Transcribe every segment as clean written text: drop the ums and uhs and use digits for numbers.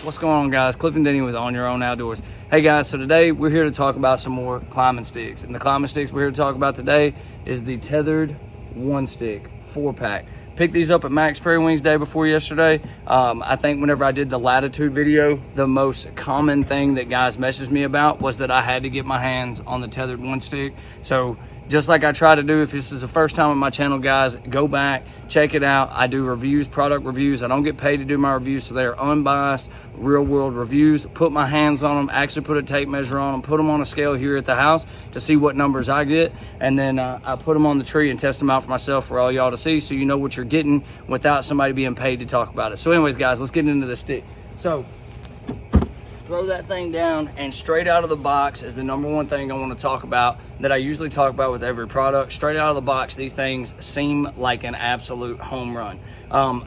What's going on, guys? Cliff and Denny with On Your Own Outdoors. Hey guys, so today we're here to talk about some more climbing sticks. And the climbing sticks we're here to talk about today is the Tethrd 1-stick 4-pack. Picked these up at Max Prairie Wings day before yesterday. I think whenever I did the latitude video, the most common thing that guys messaged me about was that I had to get my hands on the Tethrd 1-stick. So just like I try to do, if this is the first time on my channel, guys, go back, check it out. I do reviews, product reviews. I don't get paid to do my reviews, so they're unbiased, real world reviews. Put my hands on them, actually put a tape measure on them, put them on a scale here at the house to see what numbers I get, and then I put them on the tree and test them out for myself for all y'all to see, so you know what you're getting without somebody being paid to talk about it. So anyways, guys, let's get into the stick. So throw that thing down, and straight out of the box is the number one thing I want to talk about that I usually talk about with every product. Straight out of the box, these things seem like an absolute home run.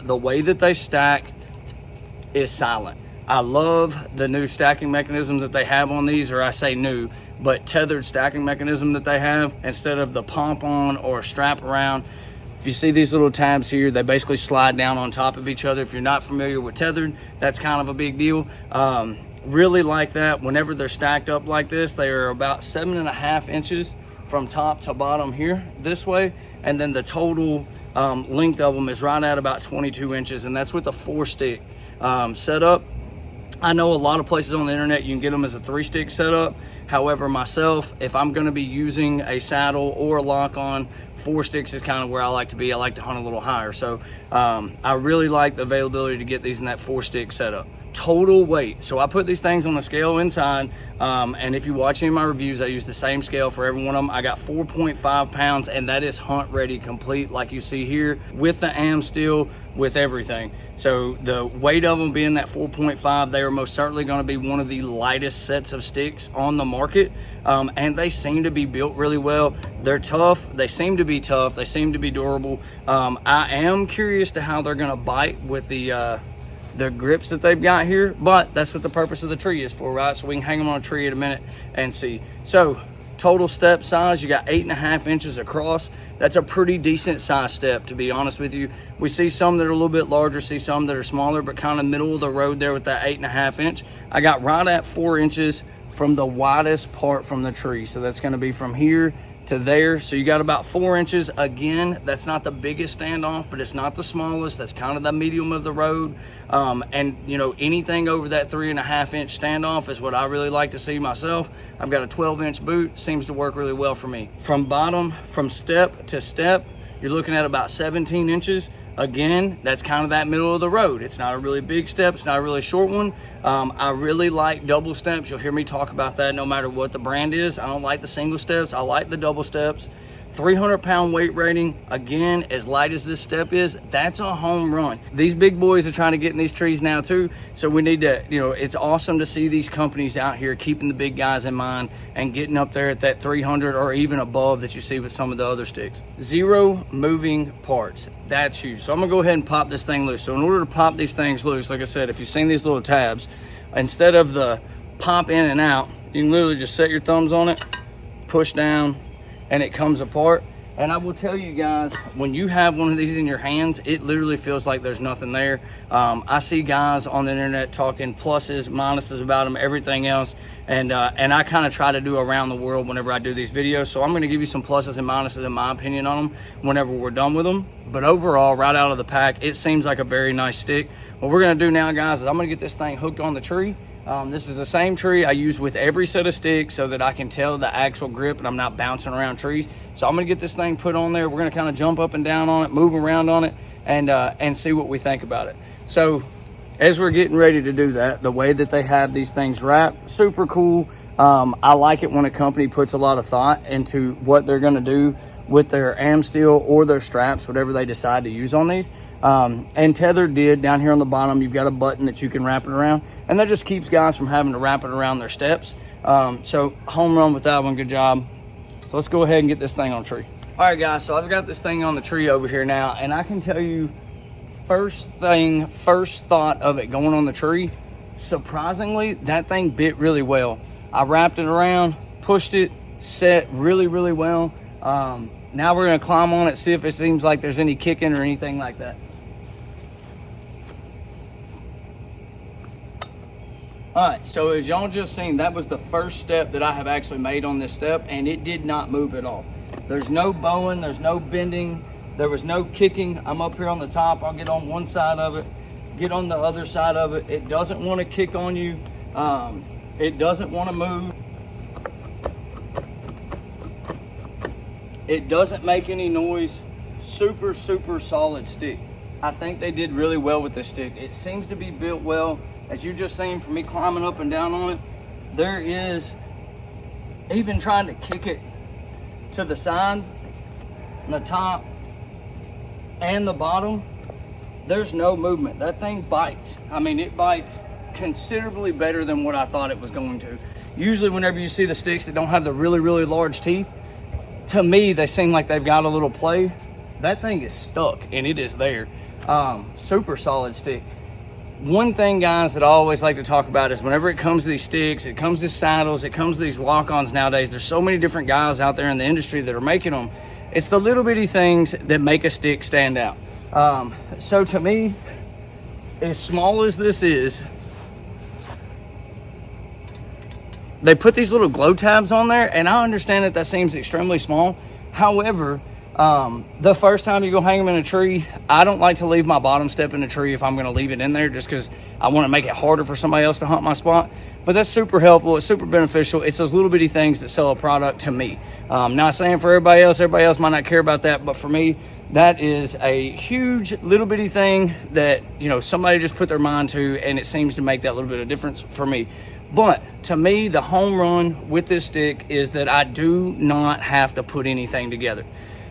The way that they stack is silent. I love the new stacking mechanism that they have on these, or I say new, but tethered stacking mechanism that they have instead of the pump on or strap around. If you see these little tabs here, they basically slide down on top of each other. If you're not familiar with tethered, that's kind of a big deal. Really like that. Whenever they're stacked up like this, they are about 7.5 inches from top to bottom here this way, and then the total length of them is right at about 22 inches, and that's with a 4-stick setup. I know a lot of places on the internet you can get them as a 3-stick setup. However, myself, if I'm going to be using a saddle or a lock on, 4 sticks is kind of where I like to be. I like to hunt a little higher, so I really like the availability to get these in that 4-stick setup. Total weight, so I put these things on the scale inside, and if you watch any of my reviews, I use the same scale for every one of them. I got 4.5 pounds, and that is hunt ready complete, like you see here, with the am steel, with everything. So the weight of them being that 4.5, they are most certainly going to be one of the lightest sets of sticks on the market, and they seem to be built really well. They're tough, they seem to be tough, they seem to be durable. I am curious to how they're going to bite with the grips that they've got here, but that's what the purpose of the tree is for, right? So we can hang them on a tree in a minute and see. So total step size, you got 8.5 inches across. That's a pretty decent size step, to be honest with you. We see some that are a little bit larger, see some that are smaller, but kind of middle of the road there with that 8.5 inch. I got right at 4 inches from the widest part from the tree. So that's going to be from here to there. So you got about 4 inches. Again, that's not the biggest standoff, but it's not the smallest. That's kind of the medium of the road. And you know, anything over that 3.5 inch standoff is what I really like to see myself. I've got a 12-inch boot, seems to work really well for me. From bottom, from step to step, you're looking at about 17 inches. Again, that's kind of that middle of the road. It's not a really big step, it's not a really short one. I really like double steps. You'll hear me talk about that no matter what the brand is. I don't like the single steps, I like the double steps. 300-pound weight rating. Again, as light as this step is, that's a home run. These big boys are trying to get in these trees now too, so we need to, you know, it's awesome to see these companies out here keeping the big guys in mind and getting up there at that 300 or even above that you see with some of the other sticks. 0 moving parts. That's huge. So I'm gonna go ahead and pop this thing loose. So in order to pop these things loose, like I said, if you've seen these little tabs, instead of the pop in and out, you can literally just set your thumbs on it, push down, and it comes apart. And I will tell you guys, when you have one of these in your hands, it literally feels like there's nothing there. I see guys on the internet talking pluses, minuses about them, everything else, and I kind of try to do around the world whenever I do these videos. So I'm going to give you some pluses and minuses in my opinion on them whenever we're done with them. But overall, right out of the pack, it seems like a very nice stick. What we're going to do now, guys, is I'm going to get this thing hooked on the tree. This is the same tree I use with every set of sticks so that I can tell the actual grip and I'm not bouncing around trees. So I'm gonna get this thing put on there. We're gonna kind of jump up and down on it, move around on it, and see what we think about it. So as we're getting ready to do that, the way that they have these things wrapped, super cool. I like it when a company puts a lot of thought into what they're gonna do with their am steel or their straps, whatever they decide to use on these. And Tethrd did, down here on the bottom, you've got a button that you can wrap it around, and that just keeps guys from having to wrap it around their steps. So home run with that one, good job. So let's go ahead and get this thing on tree. All right guys, so I've got this thing on the tree over here now, and I can tell you, first thought of it going on the tree, surprisingly, that thing bit really well. I wrapped it around, pushed it, set really, really well. Now we're gonna climb on it, see if it seems like there's any kicking or anything like that. All right, so as y'all just seen, that was the first step that I have actually made on this step, and it did not move at all. There's no bowing, there's no bending, there was no kicking. I'm up here on the top. I'll get on one side of it, get on the other side of it. It doesn't want to kick on you. It doesn't want to move. It doesn't make any noise. Super, super solid stick. I think they did really well with this stick. It seems to be built well. As you just seen from me climbing up and down on it, there is, even trying to kick it to the side, the top, and the bottom, there's no movement. That thing bites. I mean, it bites considerably better than what I thought it was going to. Usually whenever you see the sticks that don't have the really, really large teeth, to me, they seem like they've got a little play. That thing is stuck, and it is there. Super solid stick. One thing, guys, that I always like to talk about is whenever it comes to these sticks, it comes to saddles, it comes to these lock-ons nowadays, there's so many different guys out there in the industry that are making them. It's the little bitty things that make a stick stand out. So to me, as small as this is, they put these little glow tabs on there, and I understand that that seems extremely small. However, the first time you go hang them in a tree, I don't like to leave my bottom step in a tree if I'm going to leave it in there, just because I want to make it harder for somebody else to hunt my spot. But that's super helpful. It's super beneficial. It's those little bitty things that sell a product to me. Not saying for everybody else might not care about that, but for me, that is a huge little bitty thing that, you know, somebody just put their mind to, and it seems to make that little bit of difference for me. But to me, the home run with this stick is that I do not have to put anything together.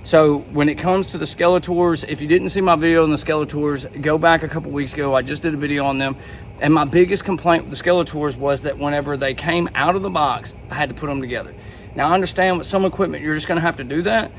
So when it comes to the Skeletors, if you didn't see my video on the Skeletors, go back a couple weeks ago. I just did a video on them. And my biggest complaint with the Skeletors was that whenever they came out of the box, I had to put them together. Now, I understand with some equipment, you're just going to have to do that.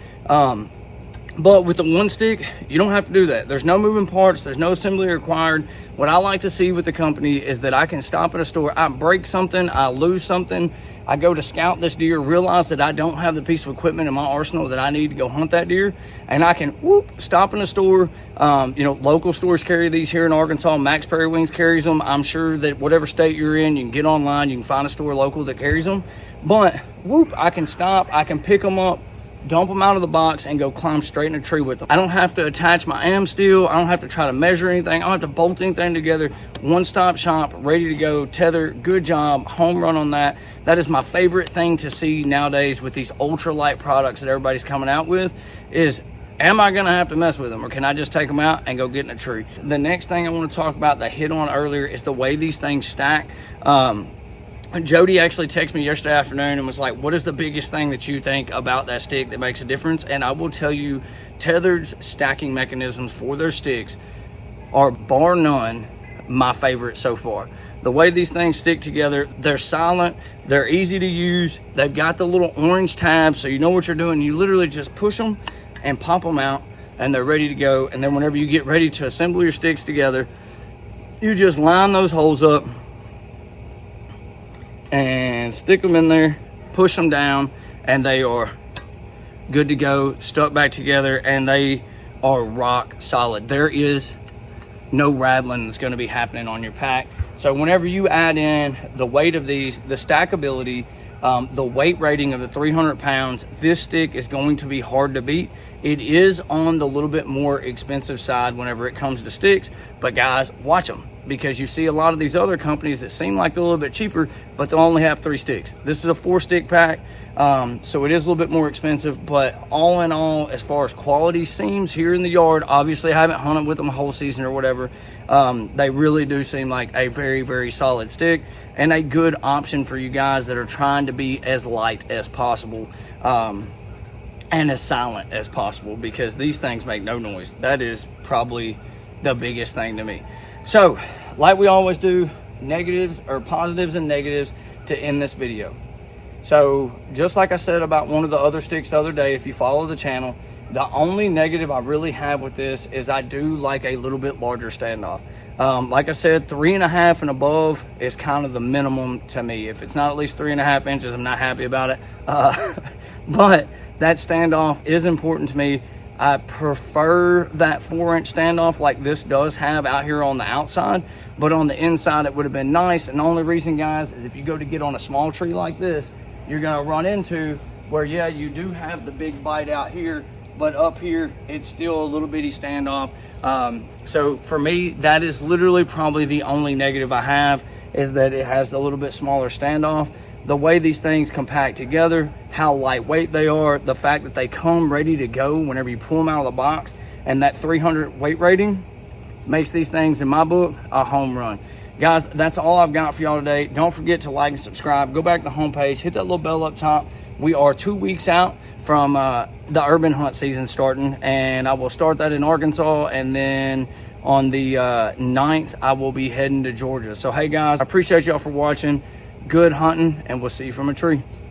But with the one stick, you don't have to do that. There's no moving parts. There's no assembly required. What I like to see with the company is that I can stop at a store. I break something. I lose something. I go to scout this deer, realize that I don't have the piece of equipment in my arsenal that I need to go hunt that deer. And I can stop in a store. You know, local stores carry these here in Arkansas. Max Prairie Wings carries them. I'm sure that whatever state you're in, you can get online. You can find a store local that carries them. But I can stop. I can pick them up, dump them out of the box, and go climb straight in a tree with them. I don't have to attach my am steel. I don't have to try to measure anything. I don't have to bolt anything together. One-stop shop, ready to go. Tethrd, good job, home run on that. That is my favorite thing to see nowadays with these ultralight products that everybody's coming out with is, am I gonna have to mess with them, or can I just take them out and go get in a tree? The next thing I want to talk about that I hit on earlier is the way these things stack. Jody actually texted me yesterday afternoon and was like, what is the biggest thing that you think about that stick that makes a difference? And I will tell you, Tethrd's stacking mechanisms for their sticks are bar none my favorite so far. The way these things stick together, they're silent, they're easy to use, they've got the little orange tabs so you know what you're doing. You literally just push them and pop them out and they're ready to go. And then whenever you get ready to assemble your sticks together, you just line those holes up and stick them in there, push them down, and they are good to go, stuck back together, and they are rock solid. There is no rattling that's going to be happening on your pack. So whenever you add in the weight of these, the stackability, the weight rating of the 300 pounds, this stick is going to be hard to beat. It is on the little bit more expensive side whenever it comes to sticks, but guys, watch them, because you see a lot of these other companies that seem like they're a little bit cheaper, but they only have 3 sticks. This is a 4-stick pack, so it is a little bit more expensive, but all in all, as far as quality seems here in the yard, obviously I haven't hunted with them a whole season or whatever, they really do seem like a very, very solid stick and a good option for you guys that are trying to be as light as possible. And as silent as possible, because these things make no noise. That is probably the biggest thing to me. So, like we always do, negatives or positives and negatives to end this video. So, just like I said about one of the other sticks the other day, if you follow the channel, the only negative I really have with this is I do like a little bit larger standoff. Like I said, 3.5 and above is kind of the minimum to me. If it's not at least 3.5 inches, I'm not happy about it. But that standoff is important to me. I prefer that 4-inch standoff like this does have out here on the outside, but on the inside it would have been nice. And the only reason, guys, is if you go to get on a small tree like this, you're gonna run into where, yeah, you do have the big bite out here, but up here it's still a little bitty standoff. So for me, that is literally probably the only negative I have, is that it has a little bit smaller standoff. The way these things compact together, how lightweight they are, the fact that they come ready to go whenever you pull them out of the box, and that 300 weight rating makes these things, in my book, a home run. Guys, that's all I've got for y'all today. Don't forget to like and subscribe. Go back to the homepage, hit that little bell up top. We are 2 weeks out from the urban hunt season starting, and I will start that in Arkansas, and then on the 9th, I will be heading to Georgia. So, hey guys, I appreciate y'all for watching. Good hunting, and we'll see you from a tree.